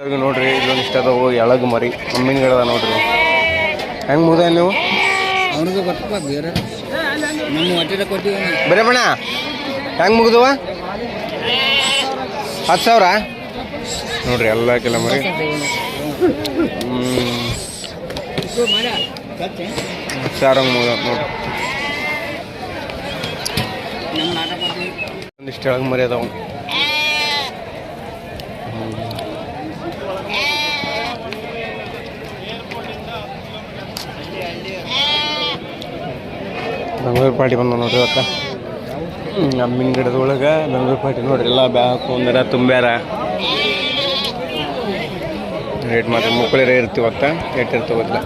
ನೋಡ್ರಿ ಇಲ್ಲೊಂದು ಇಷ್ಟ ಅದಾವು ಎಳಗು ಮರಿ ಮೀನುಗಳದ ನೋಡ್ರಿ ಹೆಂಗೆ ಮುಗ್ದ ನೀವು ಅವನಿಗೆ ಗೊತ್ತಪ್ಪ ಬೇರೆ ನಮ್ಮ ಹೊಟ್ಟೆ ಕೊಟ್ಟಿವಿ ಬರೇ ಬಣ್ಣ ಹೆಂಗೆ ಮುಗ್ದವ 10,000 ನೋಡ್ರಿ ಎಲ್ಲ ಕೆಲ ಮರಿ 10,000 ಮುಗ್ದ ನೋಡ್ರಿ ಒಂದಿಷ್ಟು ಎಳಗು ಮರಿ ಅದಾವು ಬೆಂಗಳೂರು ಪಾರ್ಟಿ ಬಂದ ನೋಡ್ರಿ ಇವತ್ತು ನಮ್ಮ ಮೀನು ಗಿಡದೊಳಗೆ ಬೆಂಗಳೂರು ಪಾರ್ಟಿ ನೋಡ್ರಿ ಎಲ್ಲ ಬ್ಯಾಗ್ ಒಂದರ ತುಂಬ್ಯಾರ ರೇಟ್ ಮಾತ್ರ ಮುಕ್ಕಳೇ ಇರ್ತೀವತ್ತ ರೇಟ್ ಇರ್ತೀವತ್ತ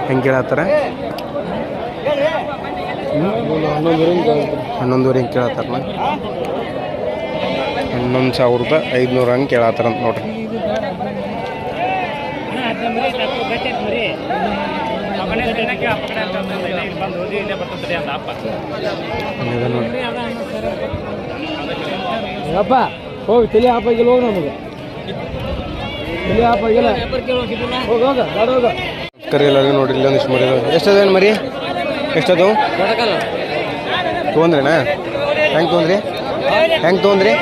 ಹೆಂಗೆ ಕೇಳತ್ತಾರ 11,000 ಹಿಂಗೆ ಕೇಳತ್ತಾರ 11,500 ಹಂಗೆ ಕೇಳತ್ತಾರಂತ ನೋಡ್ರಿ ಅಪ್ಪ ಹೋಗಿ ತಲೆ ಹಾಪಾಗಿಲ್ಲ ಹೋಗಿ ನಮಗೆ ತಲೆ ಹಾಪಾಗಿಲ್ಲ ಹೋಗ ಹೋಗ ಗಾಡಿ ಹೋಗ ಕರಿ ಎಲ್ಲರಿಗೂ ನೋಡ್ರಿ ಇಲ್ಲೊಂದಿಷ್ಟು ಮರಿ ಎಷ್ಟದೇನು ಮರಿ ಎಷ್ಟದು ತೊಗೊಂದ್ರಿನಾ ಹೆಂಗೆ ತೊಗೊಂದ್ರಿ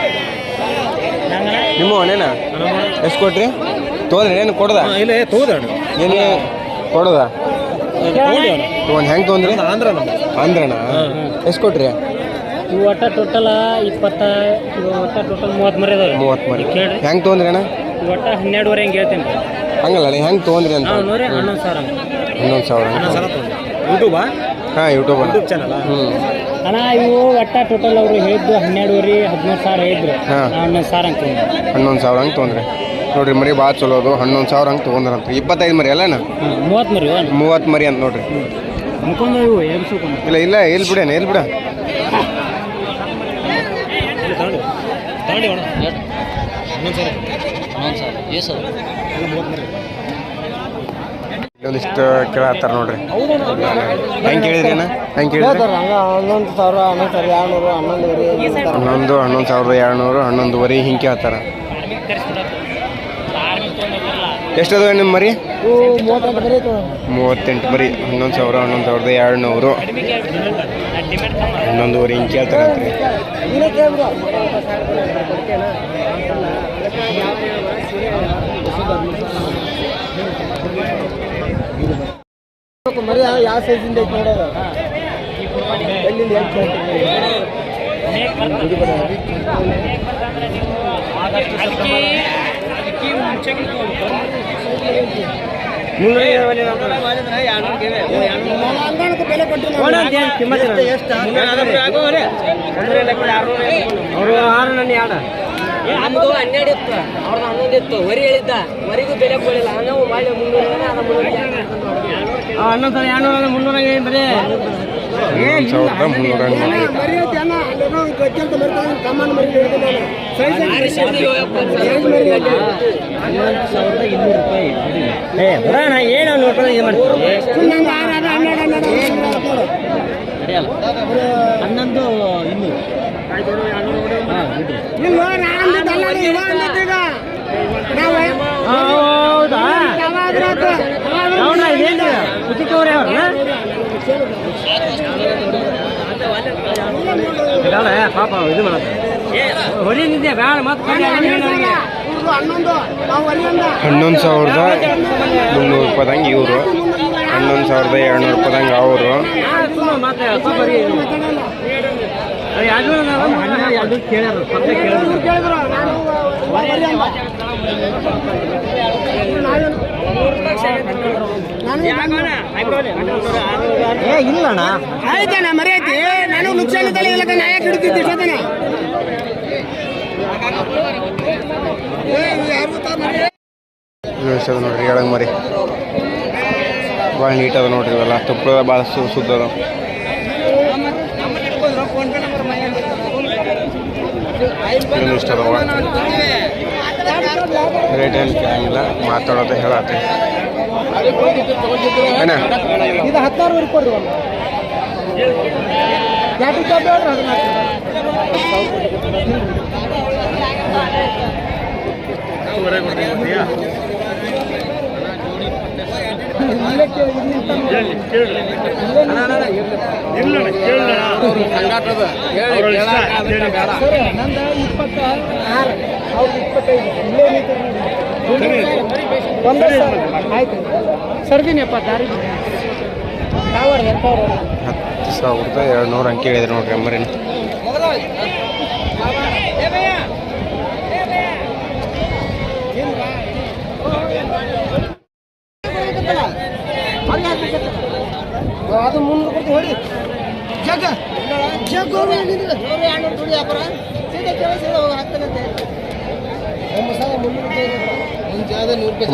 ನಿಮ್ಮ ಅಣ್ಣೇನ ಎಷ್ಟು ಕೊಟ್ರಿ ತೊಗೊಂಡ್ರಿ ಏನು ಕೊಡ್ದ ಇಲ್ಲ ತಗೋದ ಏನು ಕೊಡೋದ ತೊಗೊಂಡು ಹೆಂಗೆ ತೊಗೊಂಡ್ರಿ ಆಂಧ್ರನ ಎಷ್ಟು ಕೊಟ್ರಿ ಇವು ಒಟ್ಟ ಟೋಟಲ್ 20 ಒಟ್ಟ ಟೋಟಲ್ 30 ಮರಿ ಅದಾವೆ 30 ಮರಿ ಹೆಂಗೆ ತೊಗೊಂಡ್ರಿ ಅಣ್ಣ ಒಟ್ಟ 12,500 ಹೆಂಗೆ ಹೇಳ್ತೀನಿ ಹಂಗಲ್ಲ ಹೆಂಗೆ ತೊಗೊಂಡ್ರಿ ಅಂತ 11,000 ಯೂಟ್ಯೂಬಾ ಹಾಂ ಯೂಟ್ಯೂಬ್ ಚಾನಲ್ ಅಣ್ಣ ಇವು ಒಟ್ಟ ಟೋಟಲ್ ಅವರು ಹೇಳಿದ್ದು 12,500 13,000 ಹೇಳಿದ್ರು 11,000 ಅಂತ 11,000 ಹಂಗೆ ತೊಗೊಂಡ್ರಿ ನೋಡ್ರಿ ಮರಿ ಭಾಳ ಚಲೋ ಅದು 11,000 ಹಂಗೆ ತೊಗೊಂಡ್ರಂತ 25 ಮರಿ ಅಲ್ಲಣ್ಣ 30 ಮರಿ 30 ಮರಿ ಅಂತ ನೋಡ್ರಿ ಇಲ್ಲ ಎಲ್ಲಿ ಬಿಡೇನ ಎಲ್ಲಿ ಬಿಡ ಇಲ್ಲೊಂದಿಷ್ಟು ಕೇಳತ್ತಾರ ನೋಡ್ರಿ ಹೆಂಗೆ ಕೇಳಿದ್ರಿ ಅಣ್ಣ ಹೆಂಗೆ ಕೇಳಿದ್ರಿ 11,200 11,200 ಹಿಂಗೆ ಕೇಳ್ತಾರ ಎಷ್ಟದ ನಿಮ್ಮ ಮರಿ 38 ಮರಿ 11,000 11,200 11,200 ಹಿಂಗೆ ಕೇಳ್ತಾರಂತ್ರಿ ಮರಿ ಯಾವ ಸೈಜಿಂದ ಐತೆ ನೋಡೋದು ನಮ್ದು 12 ಇತ್ತು ಅವ್ರದ್ದು 11 ಇತ್ತು ವರಿ ಹೇಳಿದ್ದ ವರಿಗೂ ಬೆಲೆ ಕೊಡಲಿಲ್ಲ ನಾವು ಮಾಡಿ 11,300 ರೂಪಾಯಿದಂಗೆ ಇವರು 11,200 ರೂಪಾಯಿದಂಗೆ ಅವರು ಇಲ್ಲಣ್ಣ ಆಯ್ತಾನ ಮರಿ ಐತಿ ನಾನು ನುಕ್ಸಾನ ನಾಯ ಹಿಡಿತಿದ್ದೆ ನೋಡ್ರಿ ಎಳಗ್ ಮರಿ ಭಾಳ ನೀಟ್ ಅದ ನೋಡ್ರಿ ಇವೆಲ್ಲ ತುಪ್ಪದ ಭಾಳ ಸುದ್ದ ಅದ ಇಷ್ಟ ಅದಾವ ರೇಟ್ ಏನು ಕೇಳಂಗಿಲ್ಲ ಮಾತಾಡೋದು ಹೇಳತ್ತೆ ಅಣ್ಣ ಇದು 16 ಕೊಡ್ರಿ ಒಂದು ಜಾತಿ ಚಾಪ್ ಹೇಳ್ರಿ ಅದನ್ನ ನಂದ 26 ಅವ್ರು 25 ಆಯ್ತು ಸರ್ದಿನಿ 76 10,200 ಅಂಕಿ ಹೇಳಿದ್ರು ನೋಡ್ರಿ ಮರಿನ. ಅದು ಮುಂದೆ ಕೊಟ್ಟು ಹೊಡಿ ಜಗ ಜಗ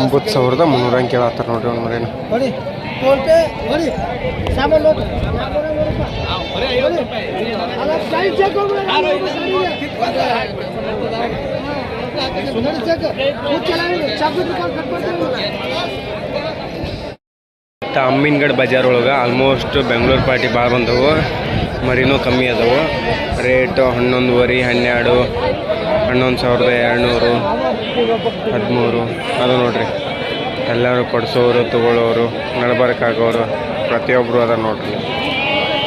9,300 ಅಂಕಿ ಹೇಳತ್ತಾರ ನೋಡ್ರಿ ಒಂದು ಮರಿನ. ಹೊಡಿ ಹೊಡಿ ಹೊಡಿ ಸಾಮಾನು ನೋಡಿ ಅಮ್ಮಿನಗಡ ಬಜಾರ್ ಒಳಗೆ ಆಲ್ಮೋಸ್ಟ್ ಬೆಂಗಳೂರು ಪಾರ್ಟಿ ಭಾಳ ಬಂದವು, ಮರಿನೂ ಕಮ್ಮಿ ಅದಾವು. ರೇಟು 11,500, 12, 11,200, 13 ಅದು ನೋಡ್ರಿ. ಎಲ್ಲರೂ ಕೊಡಿಸೋರು ತೊಗೊಳ್ಳೋರು ನಡಬರ್ಕಾಗೋರು ಪ್ರತಿಯೊಬ್ಬರು ಅದ ನೋಡ್ರಿ.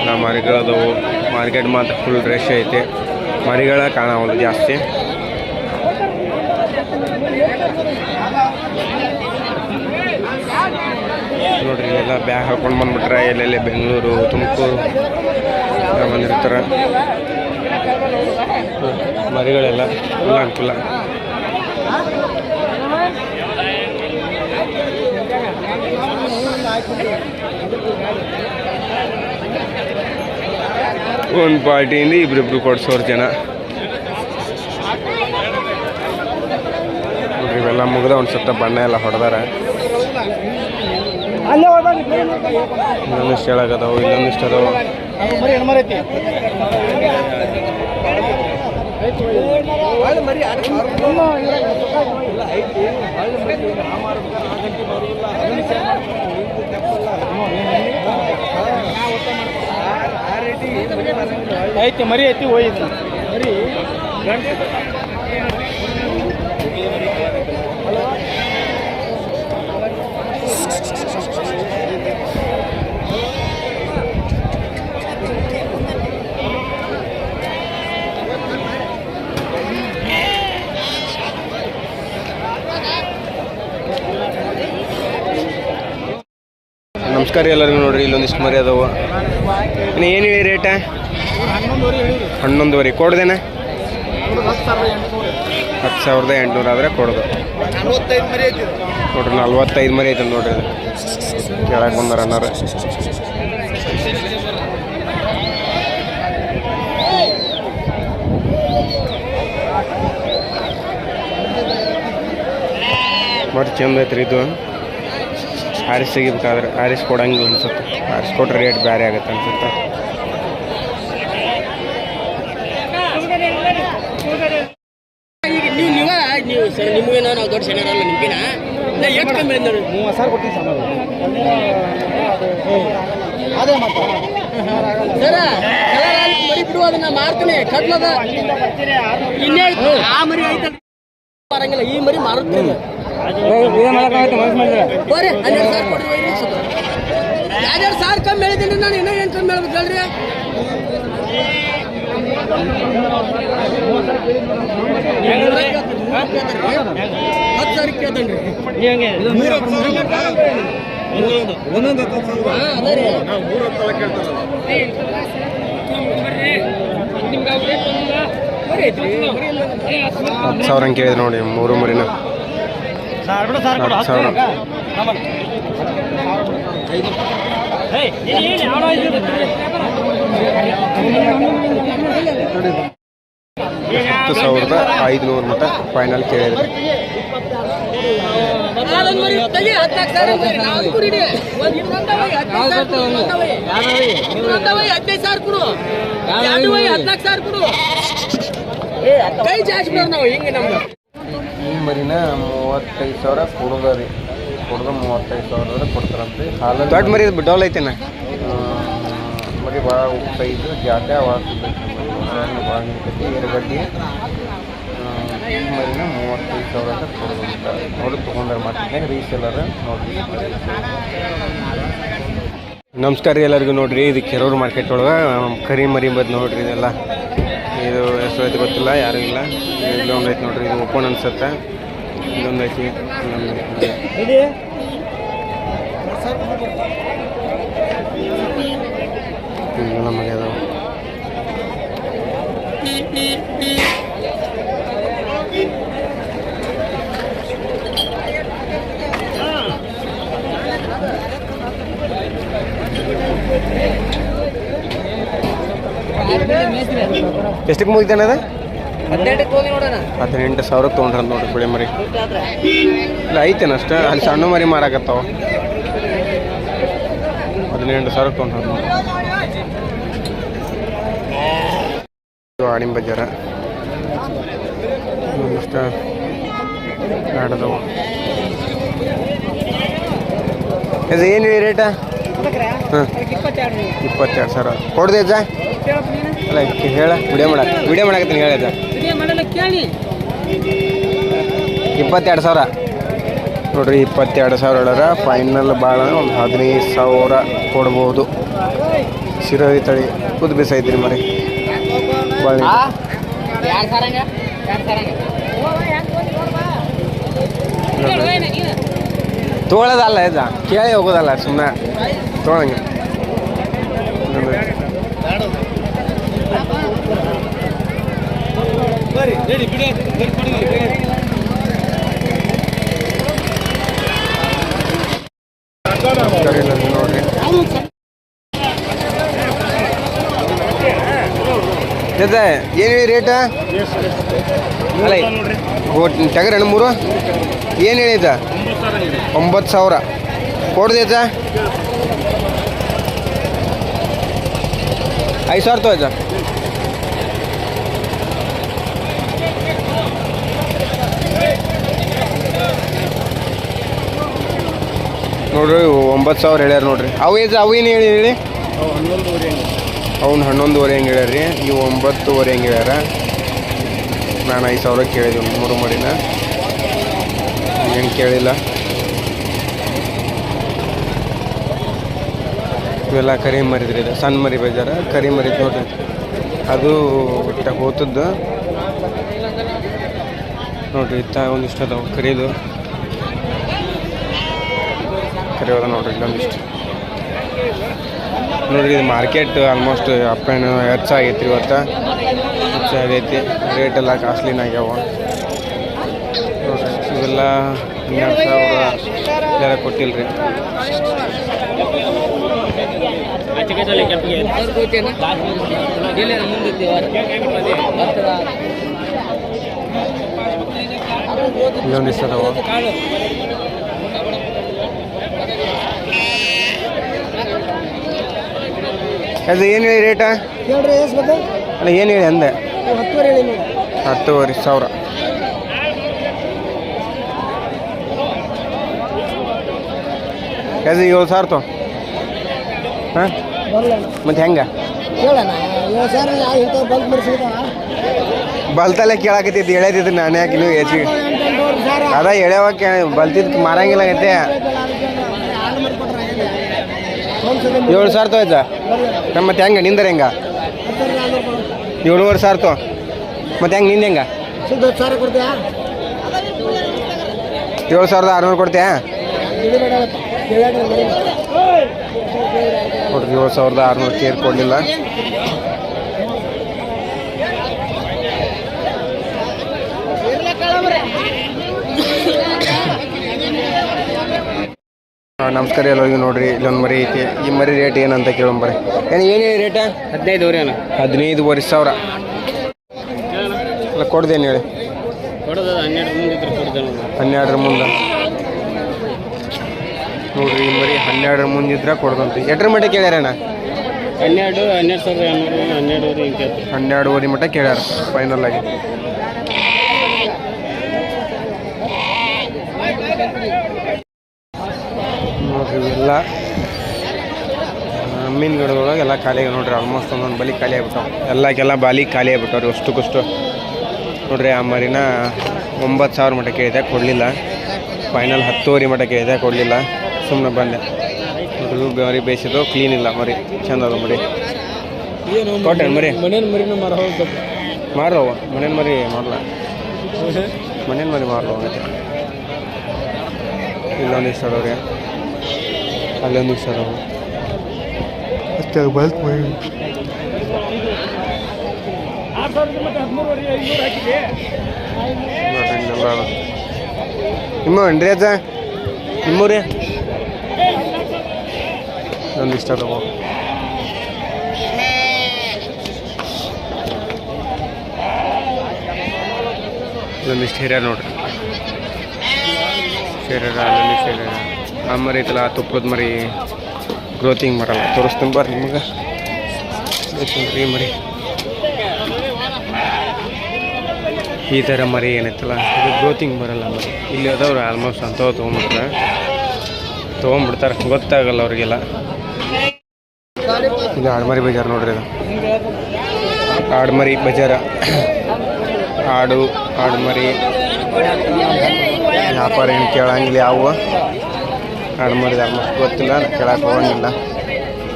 ನಾವು ಮರಿಗಳದವು. ಮಾರ್ಕೆಟ್ ಮಾತ್ರ ಫುಲ್ ರಶ್ ಐತಿ, ಮರಿಗಳ ಕಾಣವಲ್ಲ ಜಾಸ್ತಿ. ನೋಡ್ರಿ ಎಲ್ಲ ಬ್ಯಾಗ್ ಹಾಕೊಂಡು ಬಂದ್ಬಿಟ್ರೆ ಎಲ್ಲೆಲ್ಲಿ ಬೆಂಗಳೂರು ತುಮಕೂರು ಬಂದಿರ್ತಾರೆ. ಮರಿಗಳೆಲ್ಲ ಫುಲ್ ಅನುಕೂಲ. ಒಂದು ಪಾರ್ಟಿಯಿಂದ ಇಬ್ರಿಬ್ರು ಕೊಡ್ಸೋರು ಜನ ನೋಡ್ರಿ. ಇವೆಲ್ಲ ಮುಗ್ದ ಒಂದು ಸತ್ತ ಬಣ್ಣ ಎಲ್ಲ ಹೊಡೆದಾರ. ಇನ್ನೊಂದಿಷ್ಟು ಹೇಳಾಗದವು, ಇಲ್ಲೊಂದಿಷ್ಟು ಅದಾವು. ಐತಿ ಮರಿ ಐತಿ ಹೋಯ್ತು ಮರಿ ನಮಸ್ಕಾರ ಎಲ್ಲರಿಗೂ. ನೋಡ್ರಿ ಇಲ್ಲೊಂದಿಷ್ಟು ಮರಿ ಅದಾವು. ಇನ್ನು ಏನು ಹೇಳಿ ರೇಟ? 11,500 ಕೊಡ್ದೇನ? 10,800 ಆದರೆ ಕೊಡೋದು ನೋಡ್ರಿ. 45 ಮರಿ ಐತೆ ನೋಡ್ರಿ. ಅದು ಕೇಳಕ್ಕೆ ಬಂದಾರ ಅನ್ನಾರ. ಮತ್ತು ಚಂದ ಐತ್ರಿ ಇದು. ಆರಿಸ್ ತೆಗಿಬೇಕಾದ್ರೆ ಆರಿಸ್ ಕೊಡಂಗಿಲ್ಲ ಅನ್ಸುತ್ತೆ. ಆರಿಸ್ ಕೊಟ್ರೆ ರೇಟ್ ಬೇರೆ ಆಗುತ್ತೆ ಅನ್ಸುತ್ತೆ. ನಿಮ್ಗೆ ನಾವು ದೊಡ್ಡ ಶನಿವಾರ ಅಲ್ಲ ನಿಮ್ಗಿನ ಎಷ್ಟು ಕಮ್ಮಿ 30,000 ಕೊಡ್ತೀನಿ ಸಾಮಾನು ಅದೇ ಮಾತ್ರ ಸರ ಮರಿ ಬಿಡು, ಅದನ್ನ ಮಾರ್ತೀನಿ ಕಟ್ಲದ ಇನ್ನೇ ಆ ಮರಿ ಐತೆ ಮಾರಂಗಿಲ್ಲ. ಈ ಮರಿ ಮಾರುತ್ತೀನಿ ಬರ್ರಿ 12,000 ಕೊಡ್ರಿ. 2,000 ಕಮ್ಮಿ ಹೇಳಿದ್ದೀನಿ ನಾನು. ಇನ್ನೂ ಏನು ಕಮ್ಮಿ ಹೇಳ್ಬೇಕು ಹೇಳ್ರಿ? 10,000 ಕೇಳ್ತೇನ್ರಿ. ಒಂದೊಂದು 10,000 ಕೇಳಿದ್ರು ನೋಡಿ 3 ಮರಿನ. 10,000 10,500 ಮಟ್ಟ ಫೈನಲ್ ಕೇಳಿದ್ರಿ. 15,000 ಕೊಡು. 14,000 ಕೊಡು. ಕೈ ಜಾಸ್ತಿ ನಾವು ಹಿಂಗೆ ನಮ್ದು. ಈ ಮರಿನ 35,000 ಕೊಡೋದ ರೀ. ಕೊಡೋದು 35,000 ಕೊಡ್ತಾರಂತೆ. ಹಾಲು ದೊಡ್ಡ ಮರಿ ಡೋಲ್ ಐತೆನ ಮರಿ ಭಾಳ ಉಪಯೋಗ ಜಾತೆ ಭಾಳ ನಿಂತೈತಿ. ಏರುಗಡ್ಡಿ ಮರಿನ 35,000 ಕೊಡೋದಂತ ನೋಡಿ ತೊಗೊಂಡ್ರೆ ಮಾಡ್ತಿದ್ದೆ ರೀಸೇಲರ್ ನೋಡಿರಿ. ನಮಸ್ಕಾರ ರೀ ಎಲ್ಲರಿಗೂ. ನೋಡಿರಿ ಇದು ಕೆರೂರು ಮಾರ್ಕೆಟ್ ಒಳಗೆ ಕರಿ ಮರಿ ಬಂದು ನೋಡಿರಿ. ಇದೆಲ್ಲ ಇದು ಎಷ್ಟು ಐತಿ ಗೊತ್ತಿಲ್ಲ, ಯಾರೂ ಇಲ್ಲ. ಇಲ್ಲೊಂದು ಐತಿ ನೋಡಿರಿ, ಇದು ಓಪನ್ ಅನ್ಸುತ್ತೆ. ಇಲ್ಲೊಂದು ಐತಿ, ಇಲ್ಲೊಂದು ಐತಿ. ನಮಗೆ ಅದು ಎಷ್ಟಕ್ಕೆ ಮುಗಿತಾನೆ ಅದು? 18,000 ತೊಗೊಂಡ್ರ ನೋಡ್ರಿ ಬಿಳಿ ಮರಿ. ಇಲ್ಲ ಐತೇನ ಅಷ್ಟೇ, ಅಲ್ಲಿ ಸಣ್ಣ ಮರಿ ಮಾರಾಕತ್ತಾವ. 18,000 ತೊಗೊಂಡ್ರ ನೋಡಿ. ಆಡಿನ ಬಜಾರ ಇಷ್ಟ ಆಡದವು. ಇದು ಏನು ರೇಟ? ಹಾಂ 22,000 ಕೊಡ್ದೆ ಅಜ್ಜ? ಅಲ್ಲ ಹೇಳ, ವಿಡಿಯೋ ಮಾಡಕತ್ತೀನಿ ಹೇಳ ಅಜ್ಜ. 22,000 ನೋಡ್ರಿ. 22,000 ಹೇಳಾರ. ಫೈನಲ್ ಭಾಳ ಒಂದು 15,000 ಕೊಡ್ಬೋದು. ಶಿರೋಹಿ ತಳಿ ಕುದ್ ಬಿಸೈತ್ರಿ ಮರಿ ಭಾಳ. ತೊಗೊಳೋದಲ್ಲ ಅಜ್ಜ, ಕೇಳಿ ಹೋಗೋದಲ್ಲ, ಸುಮ್ಮನೆ ತೊಗೊಳಂಗೆ. ನೋಡ್ರಿ ಏನು ರೇಟ? ಅಲ್ಲ ಟಗರ್ 3 ಏನು ಹೇಳಿದ? 9,000 ಕೊಡ್ದೆ ಅಜ್ಜ? 5,000 ತೋ ಅಜ್ಜ. ನೋಡ್ರಿ 9,000 ಹೇಳ್ಯಾರ ನೋಡ್ರಿ. ಅವು ಏಜ್ ಅವು ಏನು ಹೇಳಿ? ಅವ್ನು 11,500 ಹೆಂಗೆ ಹೇಳ್ಯಾರ ರೀ. ಇವು 9,500 ಹೆಂಗೆ ಹೇಳ್ಯಾರ. ನಾನು 5,000 ಕೇಳಿದ್ವಿ 3 ಮರಿನ. ಏನು ಕೇಳಿಲ್ಲ. ಇವೆಲ್ಲ ಕರಿ ಮರಿದ್ರಿ. ಇದು ಸಣ್ಣ ಮರಿ ಬಜಾರ ಕರಿ ಮರಿದ್ ನೋಡ್ರಿ. ಅದು ಹೋತದ್ದು ನೋಡ್ರಿ. ಇತ್ತ ಒಂದಿಷ್ಟು ಅದಾವ ಕರಿದು ಕರಿಯೋದ ನೋಡ್ರಿ. ಇಲ್ಲೊಂದಿಷ್ಟು ನೋಡ್ರಿ. ಇದು ಮಾರ್ಕೆಟ್ ಆಲ್ಮೋಸ್ಟ್ ಅಪ್ ಆ್ಯಂಡ್ ಹೆಚ್ಚಾಗೈತಿ. ಇವತ್ತು ಹೆಚ್ಚಾಗೈತಿ. ರೇಟೆಲ್ಲ ಕಾಸ್ಟ್ಲಿನ ಆಗ್ಯಾವ ನೋಡ್ರಿ. ಇವೆಲ್ಲ 12,000 ಎಲ್ಲ ಕೊಟ್ಟಿಲ್ರಿ. ಇಲ್ಲೊಂದಿಷ್ಟು ಅದಾವ. ಅದು ಏನು ಹೇಳಿ ರೇಟ? ಅಲ್ಲ ಏನು ಹೇಳಿ ಅಂದೆ? 10,500. ಅದು 7,000 ತೋ. ಹಾಂ ಮತ್ತು ಹೆಂಗೆ ಬಲ್ತಲ್ಲೇ ಕೇಳಾಕತ್ತಿದ್ದು ಹೇಳ್ಯದಿದ್ದು ನಾನು ಯಾಕೆ ನೀವು ಹೆಚ್ಚಿಗೆ ಅದ ಎಳೆಯೋಕೆ ಬಲ್ತಿದ್ದು ಮಾರಂಗಿಲ್ಲ ಆಗೈತೆ. 7,000 ತೋ ಆಯ್ತಾ? ನಮ್ಮ ಮತ್ತೆ ಹೆಂಗೆ ನಿಂದರೆ ಹೆಂಗೆ? 7,500 ತೋ. ಮತ್ತೆ ಹೆಂಗೆ ನಿಂದ ಹೆಂಗೆ? 7,600 ಕೊಡ್ತೀಯಾ? ನೋಡ್ರಿ 7,600 ಕೇರ್ ಕೊಡಲಿಲ್ಲ. ನಮಸ್ಕಾರ ಎಲ್ಲರಿಗೂ. ನೋಡ್ರಿ ಇಲ್ಲೊಂದು ಮರಿ ಐತಿ. ಈ ಮರಿ ರೇಟ್ ಏನಂತ ಕೇಳಂಬರಿ. ಏನು ರೇಟ? 15,500 ಅಲ್ಲ ಕೊಡ್ದೇನು ಹೇಳಿ? 12 ಮುಂದೆ ನೋಡ್ರಿ. ಈ ಮರಿ 12 ಮುಂದಿದ್ರೆ ಕೊಡ್ದಂತ. ಎಟ್ರ ಮಟ್ಟ ಕೇಳ್ಯಾರಣ್ಣ? 12,500 ಮಟ್ಟ ಕೇಳ್ಯಾರ ಫೈನಲ್ ಆಗಿ. ಎಲ್ಲ ಮೀನುಗಳೊಳಗೆ ಎಲ್ಲ ಖಾಲಿ ಆಗಿ ನೋಡ್ರಿ. ಆಲ್ಮೋಸ್ಟ್ ಒಂದೊಂದು ಬಲಿ ಖಾಲಿ ಆಗ್ಬಿಟ್ಟಾವ. ಎಲ್ಲಕ್ಕೆಲ್ಲ ಬಾಲಿ ಖಾಲಿ ಆಗ್ಬಿಟ್ಟವ್ರಿ ಅಷ್ಟಕ್ಕಷ್ಟು ನೋಡ್ರಿ. ಆ ಮರಿನ 9,000 ಮಟ್ಟ ಕೇಳಿದೆ, ಕೊಡಲಿಲ್ಲ. ಫೈನಲ್ 10,000 ಮಟ್ಟ ಕೇಳಿದೆ, ಕೊಡಲಿಲ್ಲ. ಸುಮ್ಮನೆ ಬಂದೆ. ನೋಡ್ರಿ ಮರಿ ಬೇಯಿಸಿದ್ದು ಕ್ಲೀನ್ ಇಲ್ಲ, ಮರಿ ಚಂದ ಅದು ಮರಿ. ಕೊಟ್ಟೆ ಮರಿ ಮನೇನ ಮರಿನೂ ಮಾರ ಹೋಗ್ಬೇಕು. ಮಾರವ ಮನೇನ ಮರಿ ಮಾಡಲ್ಲ, ಮನೇನ ಮರಿ ಮಾರಲ್ಲ. ಇಲ್ಲೊಂದು ಇಷ್ಟ ಅದಾವ್ರಿ, ಅಲ್ಲೊಂದು ಇಷ್ಟ ಅದಾವು ಅಷ್ಟೇ. ಬಲ್ತ್ ಮರಿ ನಿಮ್ಮ ಏನ್ರಿ ಅಜ್ಜ ನಿಮ್ಮೂರಿ ಒಂದು ಇಷ್ಟ ಅದಾವು. ಇಲ್ಲೊಂದಿಷ್ಟು ಹಿರಿಯರ್ ನೋಡ್ರಿ, ಹಿರಿಯರ ಅಲ್ಲೊಂದಿಷ್ಟು ಹಿರಿಯರ. ಆ ಮರಿ ಐತಲ್ಲ, ತುಪ್ಪದ ಮರಿ ಗ್ರೋತಿಂಗ್ ಬರಲ್ಲ. ತೋರಿಸ್ತೀನಿ ಬರ್ರಿ ನಿಮಗೆ. ಈ ಮರಿ ಈ ಥರ ಮರಿ ಏನೈತಲ್ಲ, ಇದು ಗ್ರೋತಿಂಗ್ ಬರಲ್ಲ ಮರಿ. ಇಲ್ಲಿ ಅದಾವ್ರು ಆಲ್ಮೋಸ್ಟ್ ಅಂಥವು ತೊಗೊಂಡ್ಬಿಡ್ತಾರೆ, ಗೊತ್ತಾಗಲ್ಲ ಅವ್ರಿಗೆಲ್ಲ. ಇದು ಆಡ್ಮರಿ ಬಜಾರ್ ನೋಡ್ರಿ, ಇದು ಆಡ್ಮರಿ ಬಜಾರ. ಆಡು ಮರಿ ವ್ಯಾಪಾರ ಏನು ಕೇಳಂಗಿಲ್ಲ. ಯಾವ ಆಡ್ಮರಿ ಆಲ್ಮೋಸ್ಟ್ ಗೊತ್ತಿಲ್ಲ, ಕೇಳಕ್ಕೆ ಹೋಗಂಗಿಲ್ಲ.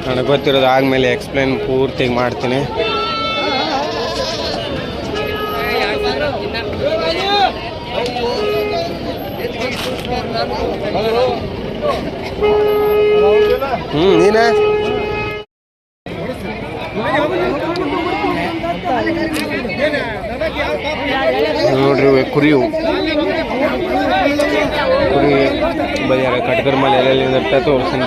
ನನಗೆ ಗೊತ್ತಿರೋದು ಆದಮೇಲೆ ಎಕ್ಸ್ಪ್ಲೇನ್ ಪೂರ್ತಿಯಾಗಿ ಮಾಡ್ತೀನಿ. ನೀನೇ ನೋಡ್ರಿ ಕುರಿವು ಬಜಾರ ಕಟ್ಕರ್ ಮೇಲೆ ಎಲ್ಲೆಲ್ಲಿ ತೋರಿಸ್ತೀನಿ.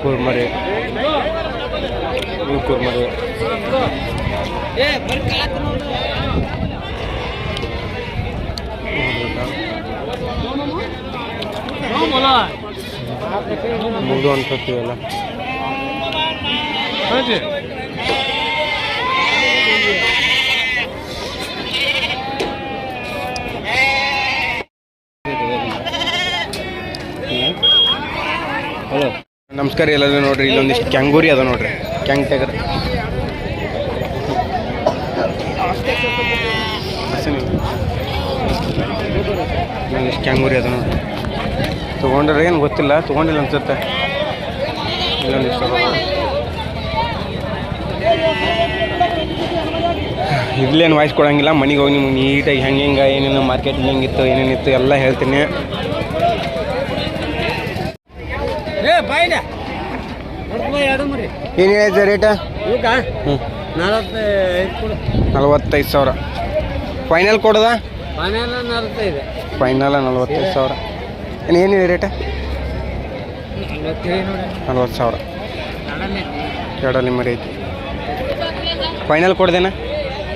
ಕುರ್ಮರಿ ಕುರ್ಮರಿ ಮುಗಿದು ಅನ್ಕೋತೀವಲ್ಲ. ಹಲೋ ನಮಸ್ಕಾರ ಎಲ್ಲರೂ. ನೋಡ್ರಿ ಇಲ್ಲೊಂದಿಷ್ಟು ಕ್ಯಾಂಗೂರಿ ಅದ ನೋಡ್ರಿ, ಕ್ಯಾಂಗ್ ಟೈಗರ್. ಇಲ್ಲೊಂದಿಷ್ಟು ಕ್ಯಾಂಗೂರಿ ಅದ ನೋಡ್ರಿ. ತೊಗೊಂಡ್ರೆ ಏನು ಗೊತ್ತಿಲ್ಲ, ತೊಗೊಂಡಿಲ್ಲ ಅನ್ಸುತ್ತೆ. ಇಲ್ಲೊಂದಿಷ್ಟು ಇಲ್ಲೇನು ವಾಯ್ಸ್ ಕೊಡೋಂಗಿಲ್ಲ. ಮನೆಗೆ ಹೋಗಿ ನಿಮ್ಗೆ ನೀಟಾಗಿ ಹೆಂಗೆ ಏನೇನು ಮಾರ್ಕೆಟ್ ಹೆಂಗಿತ್ತು ಏನೇನಿತ್ತು ಎಲ್ಲ ಹೇಳ್ತೀನಿ. ಏನು ಹೇಳಿದ್ದೆ ರೇಟ? 45,000 ಫೈನಲ್ ಕೊಡೋದ? ಫೈನಲ್ 45,000. ಏನು ಹೇಳಿ ರೇಟ? 40,000 ಎರಡಲ್ಲಿ ಮರಿ ಐತಿ. ಫೈನಲ್ ಕೊಡ್ದೇನಾ?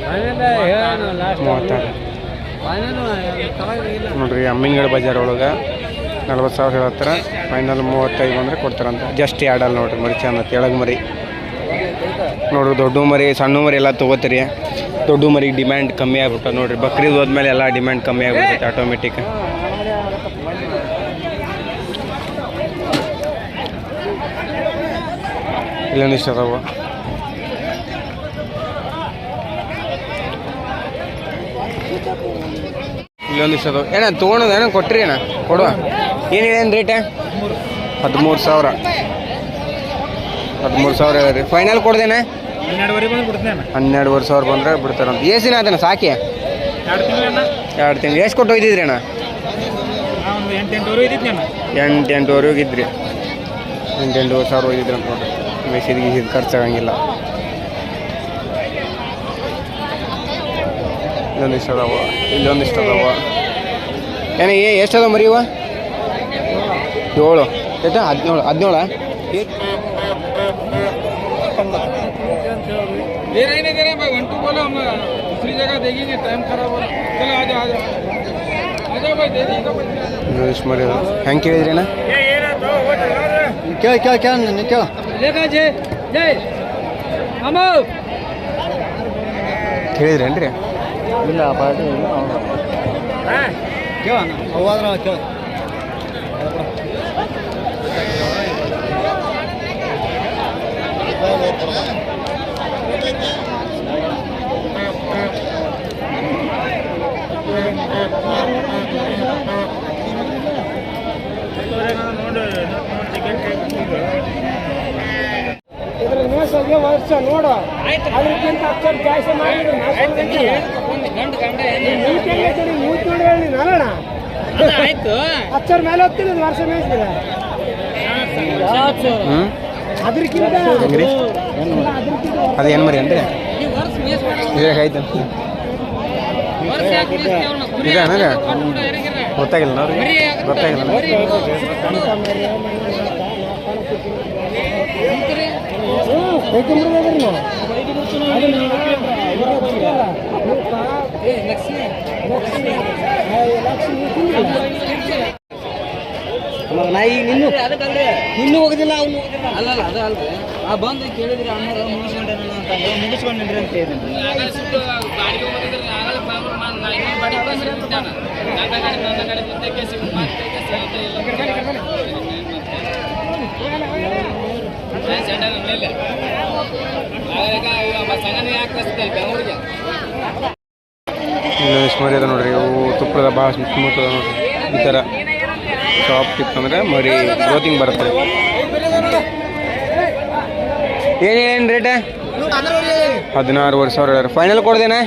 36 ನೋಡ್ರಿ. ಅಮ್ಮಿನಗಡ ಬಜಾರ್ ಒಳಗೆ 40,000 ಹೇಳ್ತಾರೆ. ಫೈನಲ್ 35 ಬಂದರೆ ಕೊಡ್ತಾರಂತ. ಜಸ್ಟ್ ಎರಡಲ್ಲಿ ನೋಡ್ರಿ ಮರಿ ಚಂದ ತೆಳಗೆ ಮರಿ ನೋಡ್ರಿ. ದೊಡ್ಡ ಮರಿ ಸಣ್ಣ ಮರಿ ಎಲ್ಲ ತೊಗೋತೀರಿ. ದೊಡ್ಡ ಮರಿಗೆ ಡಿಮ್ಯಾಂಡ್ ಕಮ್ಮಿ ಆಗ್ಬಿಟ್ಟು ನೋಡ್ರಿ. ಬಕ್ರೀದ್ ಹೋದ್ಮೇಲೆ ಎಲ್ಲ ಡಿಮ್ಯಾಂಡ್ ಕಮ್ಮಿ ಆಗ್ಬಿಡುತ್ತೆ ಆಟೋಮೆಟಿಕ್. ಇಲ್ಲೊಂದಿಷ್ಟು ಅದಾವ. ಇಲ್ಲೊಂದಿಷ್ಟು ಅದಾವ. ಏನ ತೊಗೊಳೋದು ಏನೋ ಕೊಟ್ರಿ ಅಣ್ಣ ಕೊಡುವ. ಏನು ಹೇಳೇನು ರೇಟ? 13,000 ಹೇಳ್ರಿ. ಫೈನಲ್ ಕೊಡ್ದೇನೆ? 12,500 ಬಂದರೆ ಬಿಡ್ತಾರಂತ. ಏಸಿನ ಅದನ್ನ ಸಾಕಿ 2 ತಿಂಗಳು. ಎಷ್ಟು ಕೊಟ್ಟು ಹೋಯ್ತಿದ್ರಿ ಅಣ್ಣ? 8,000 ಹೋಗಿದ್ರಿ. 8,000 ಹೋಗಿದ್ರಿ ಅಂತ ನೋಡ್ರಿ. ಮೆಸಿದಿಗೆ ಖರ್ಚಾಗಂಗಿಲ್ಲ. ಇಲ್ಲೊಂದಿಷ್ಟು ಅದಾವ, ಇಲ್ಲೊಂದಿಷ್ಟು ಅದಾವ. ಏನ ಎಷ್ಟು ಅದಾವ ಮರಿ ಇವ? 7 ಎಷ್ಟು? 17 ಮರಿ ಹೆಂಗೆ ಕೇಳಿದ್ರಿ ಅಣ್ಣ? ಕೇಳಿದ್ರೇನ್ರಿ? ಇಲ್ಲ ಇದ್ರ ಮೇಸೋಗೆ ವರ್ಷ ನೋಡು ಅದಕ್ಕಿಂತ ಅಕ್ಷರ ಜಾಸ್ತಿ ಮಾಡಿದ್ರೆ ಮೂವತ್ತು ನೋಡಿ ಹೇಳಿ ನಾನಣ್ಣ ಆಯ್ತು ಅಕ್ಷರ ಮೇಲೆ ಹೋಗ್ತೀನಿ ವರ್ಷ ಮೇಯಿಸಿದ್ರೆ ಅದಕ್ಕಿಂತ ಅದು ಏನು ಮರಿ ಅಂದ್ರೆ ಇದಾಗ ಆಯ್ತು ಇದೆ ಅನಾಗ ಗೊತ್ತಾಗಿಲ್ಲ ಅವ್ರಿಗೆ ಗೊತ್ತಾಗಿಲ್ಲ ನಾ ಈಗ ಇನ್ನೂ ಹೋಗೋದಿಲ್ಲ ಅವ್ನು ಅಲ್ಲ ಅದ ಅಲ್ರಿ ಆ ಬಂದು ಕೇಳಿದ್ರಿ ಅಣ್ಣರು ಮುಗಿಸ್ಕೊಂಡೇನ ಅಂತ ಮುಗಿಸ್ಕೊಂಡಿದ್ರಿ ಅಂತ ಇನ್ನು ಎಷ್ಟು ಮರಿ ಅದ ನೋಡ್ರಿ ಅವು ತುಪ್ಪದ ಭಾಳ ಸ್ಮೂತ್ ಅದ ನೋಡ್ರಿ ಈ ಥರ ಸಾಫ್ಟ್ ಇತ್ತು ಅಂದ್ರೆ ಮರಿ ಗ್ರೋತಿಂಗ್ ಬರುತ್ತೆ ಏನು ರೇಟ 16,000 ಹೇಳ್ಯಾರ ಫೈನಲ್ ಕೊಡ್ದೇನೆ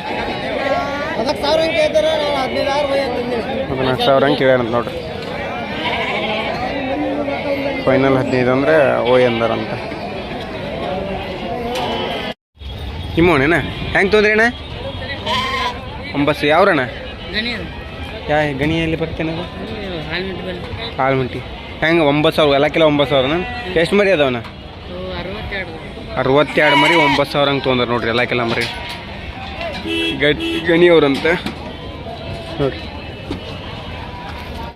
14,000 ಹಂಗೆ ಕೇಳ್ಯಾರ ನೋಡ್ರಿ ಫೈನಲ್ 15 ಅಂದರೆ ಅಂದಾರಂತ ನಿಮ್ಮೋಣೇನ ಹೆಂಗೆ ತೊಂದ್ರೇನ 9 ಯಾವ್ರಣ್ಣ ಗಣಿಯಲ್ಲಿ ಬರ್ತೇನೆ ಹಾಲ್ಮಂಟಿ ಹೆಂಗೆ 9,000 ಎಲ್ಲ ಕಿಲೋ 9,000 ಎಷ್ಟು ಮರಿ ಅದಾವಣ್ಣ 62 ಮರಿ 9,000 ಹಂಗೆ ತೊಗೊಂಡ್ರೆ ನೋಡ್ರಿ ಎಲ್ಲ ಕಿಲೋ ಮರಿ ಗಣಿಯವ್ರಂತ ನೋಡ್ರಿ